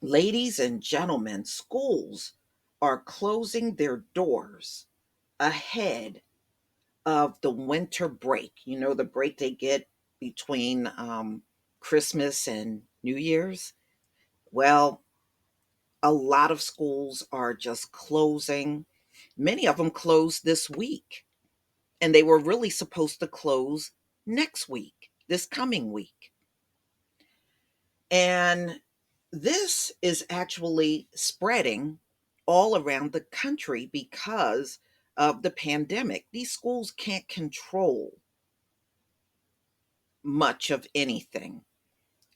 Ladies and gentlemen, schools are closing their doors ahead of the winter break. You know, the break they get between Christmas and New Year's? Well, a lot of schools are just closing. Many of them closed this week, and they were really supposed to close next week, this coming week. And this is actually spreading all around the country because of the pandemic. These schools can't control much of anything,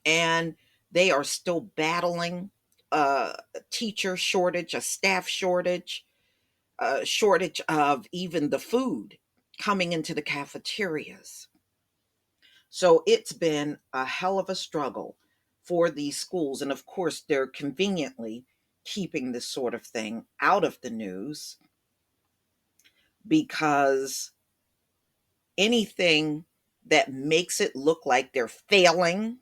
and they are still battling a teacher shortage, a staff shortage, a shortage of even the food coming into the cafeterias. So it's been a hell of a struggle for these schools. And of course, they're conveniently keeping this sort of thing out of the news because anything that makes it look like they're failing,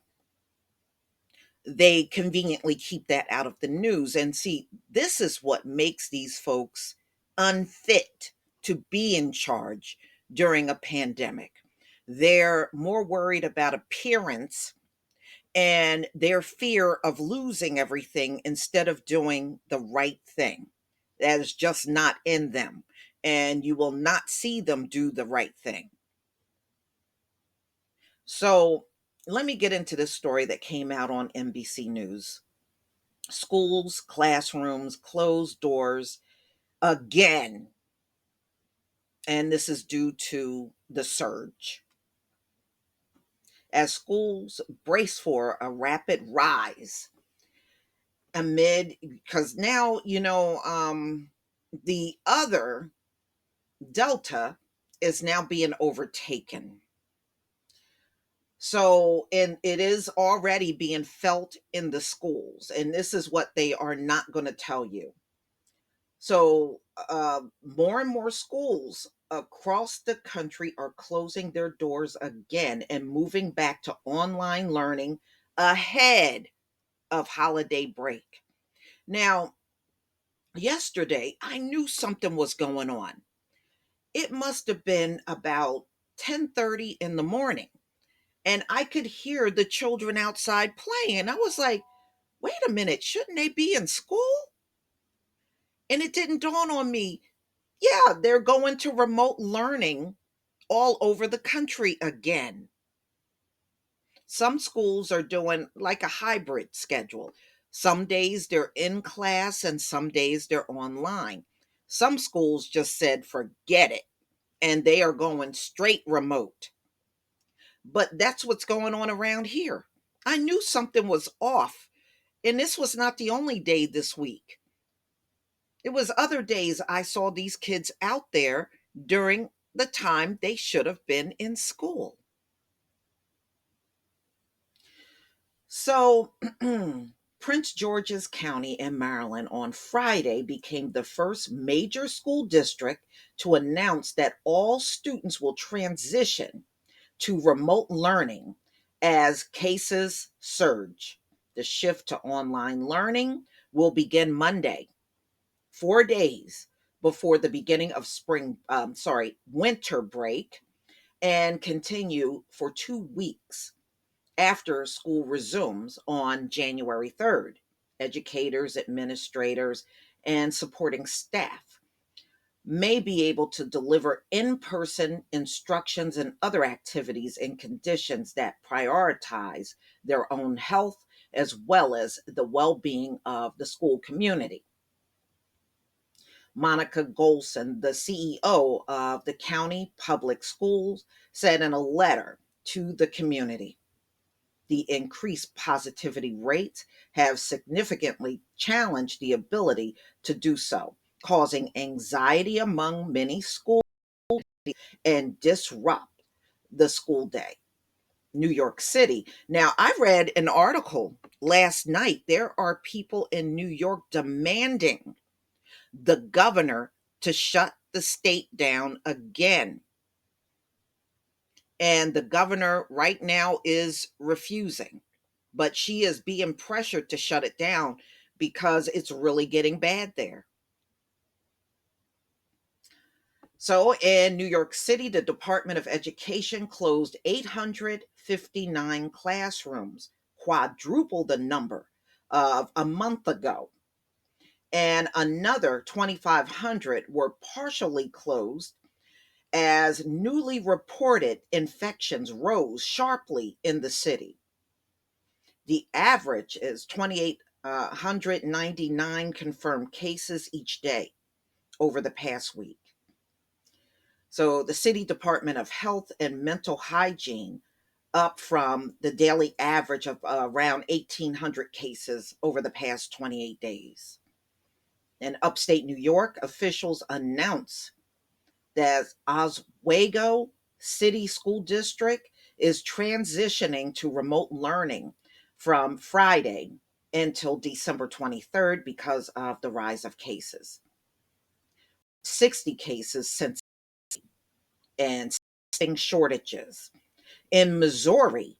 they conveniently keep that out of the news. And see, this is what makes these folks unfit to be in charge during a pandemic. They're more worried about appearance and their fear of losing everything instead of doing the right thing. That is just not in them. And you will not see them do the right thing. So let me get into this story that came out on NBC News. Schools, classrooms, closed doors again. And this is due to the surge. As schools brace for a rapid rise amid, because now, the other Delta is now being overtaken. So, and it is already being felt in the schools. And this is what they are not going to tell you. So, more and more schools across the country are closing their doors again and moving back to online learning ahead of holiday break. Now, yesterday, I knew something was going on. It must have been about 10:30 in the morning, and I could hear the children outside playing. I was like, "Wait a minute, shouldn't they be in school?" And it didn't dawn on me. Yeah, they're going to remote learning all over the country again. Some schools are doing like a hybrid schedule. Some days they're in class and some days they're online. Some schools just said, forget it, and they are going straight remote. But that's what's going on around here. I knew something was off, and this was not the only day this week. It was other days I saw these kids out there during the time they should have been in school. So, Prince George's County in Maryland on Friday became the first major school district to announce that all students will transition to remote learning as cases surge. The shift to online learning will begin Monday, 4 days before the beginning of winter break, and continue for 2 weeks after school resumes on January 3rd. Educators, administrators, and supporting staff may be able to deliver in person instructions and other activities in conditions that prioritize their own health as well as the well being of the school community. Monica Golson, the CEO of the county public schools, said in a letter to the community, the increased positivity rates have significantly challenged the ability to do so, causing anxiety among many schools and disrupt the school day. New York City. Now, I read an article last night. There are people in New York demanding the governor to shut the state down again. And the governor right now is refusing. but she is being pressured to shut it down because it's really getting bad there. So in New York City, the Department of Education closed 859 classrooms, quadruple the number of a month ago. And another 2,500 were partially closed as newly reported infections rose sharply in the city. The average is 2,899 confirmed cases each day over the past week. So the City Department of Health and Mental Hygiene up from the daily average of around 1,800 cases over the past 28 days. In upstate New York, officials announced that Oswego City School District is transitioning to remote learning from Friday until December 23rd because of the rise of cases. 60 cases since and shortages. In Missouri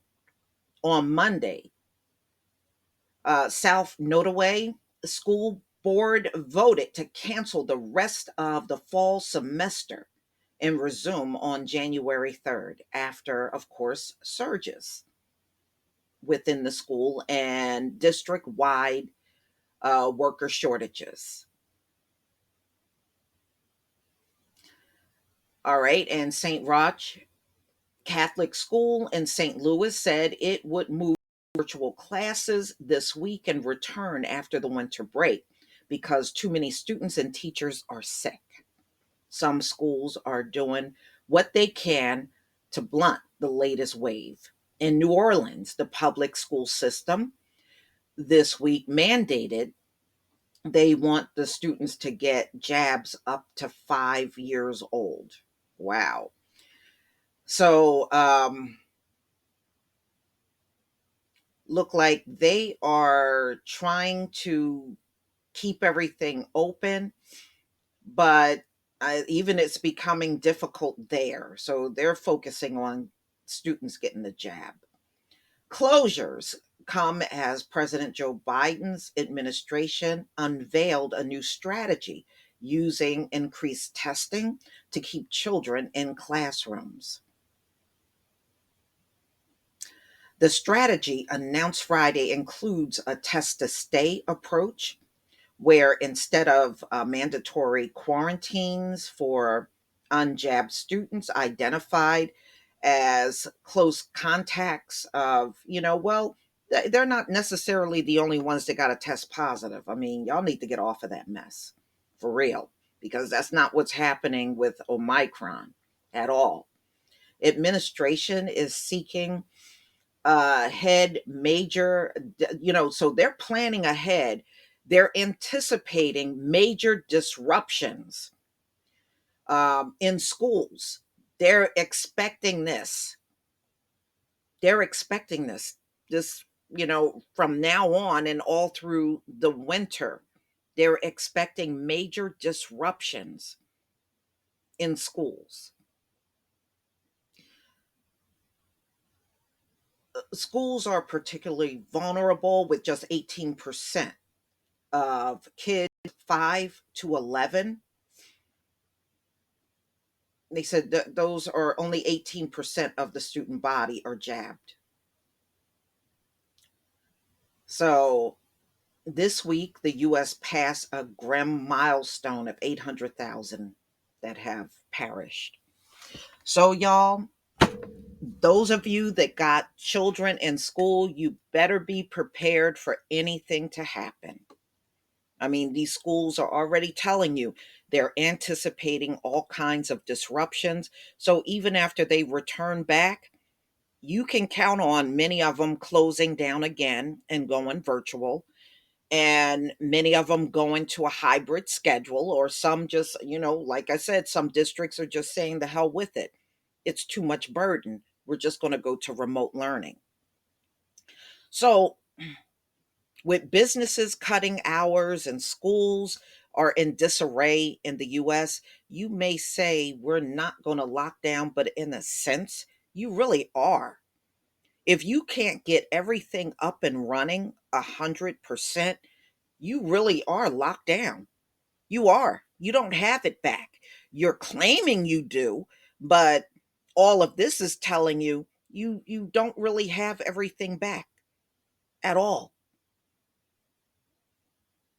on Monday, South Nodaway School Board voted to cancel the rest of the fall semester and resume on January 3rd after, of course, surges within the school and district wide worker shortages. All right, and St. Roch Catholic School in St. Louis said it would move virtual classes this week and return after the winter break because too many students and teachers are sick. Some schools are doing what they can to blunt the latest wave. In New Orleans, the public school system this week mandated they want the students to get jabs up to 5 years old. Wow. So, look like they are trying to keep everything open, but even it's becoming difficult there. So they're focusing on students getting the jab. Closures come as President Joe Biden's administration unveiled a new strategy using increased testing to keep children in classrooms. The strategy announced Friday includes a test to stay approach where instead of mandatory quarantines for unjabbed students identified as close contacts of, well, they're not necessarily the only ones that got to test positive. I mean, y'all need to get off of that mess for real, because that's not what's happening with Omicron at all. Administration is seeking head major, so they're planning ahead. They're anticipating major disruptions in schools. They're expecting this. They're expecting this, from now on and all through the winter. They're expecting major disruptions in schools. Schools are particularly vulnerable with just 18% of kids 5 to 11. They said that those are only 18% of the student body are jabbed. So this week, the US passed a grim milestone of 800,000 that have perished. So, y'all, those of you that got children in school, you better be prepared for anything to happen. I mean, these schools are already telling you they're anticipating all kinds of disruptions. So even after they return back, you can count on many of them closing down again and going virtual, and many of them going to a hybrid schedule, or some just, like I said, some districts are just saying the hell with it. It's too much burden. We're just going to go to remote learning. So with businesses cutting hours and schools are in disarray in the US, you may say we're not going to lock down, but in a sense, you really are. If you can't get everything up and running 100%, you really are locked down. You are. You don't have it back. You're claiming you do, but all of this is telling you you don't really have everything back at all.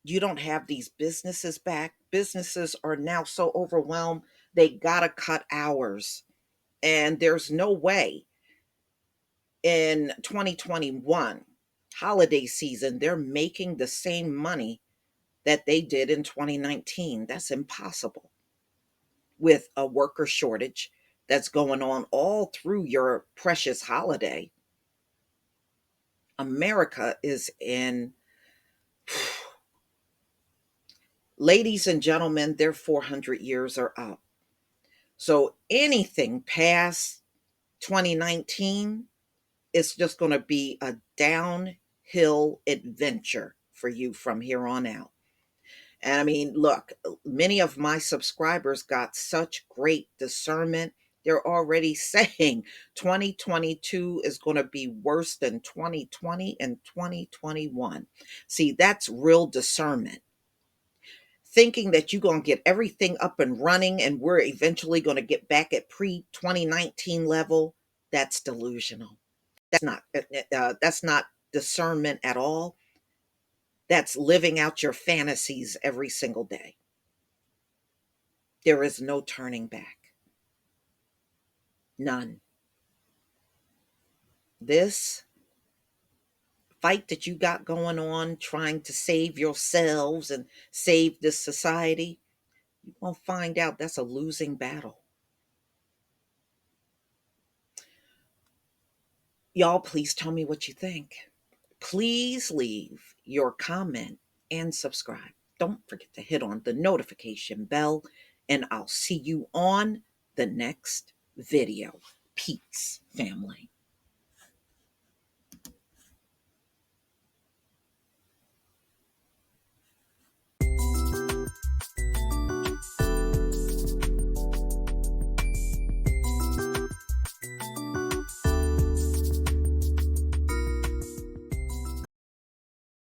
You don't have these businesses back. Businesses are now so overwhelmed, they got to cut hours. And there's no way in 2021 holiday season they're making the same money that they did in 2019. That's impossible with a worker shortage that's going on all through your precious holiday. America is in, ladies and gentlemen, their 400 years are up. So anything past 2019, it's just going to be a downhill adventure for you from here on out. And I mean, look, many of my subscribers got such great discernment. They're already saying 2022 is going to be worse than 2020 and 2021. See, that's real discernment. Thinking that you're going to get everything up and running and we're eventually going to get back at pre 2019 level, that's delusional. That's not discernment at all. That's living out your fantasies every single day. There is no turning back. None. This fight that you got going on trying to save yourselves and save this society, you're going to find out that's a losing battle. Y'all, please tell me what you think. Please leave your comment and subscribe. Don't forget to hit on the notification bell, and I'll see you on the next video. Peace, family.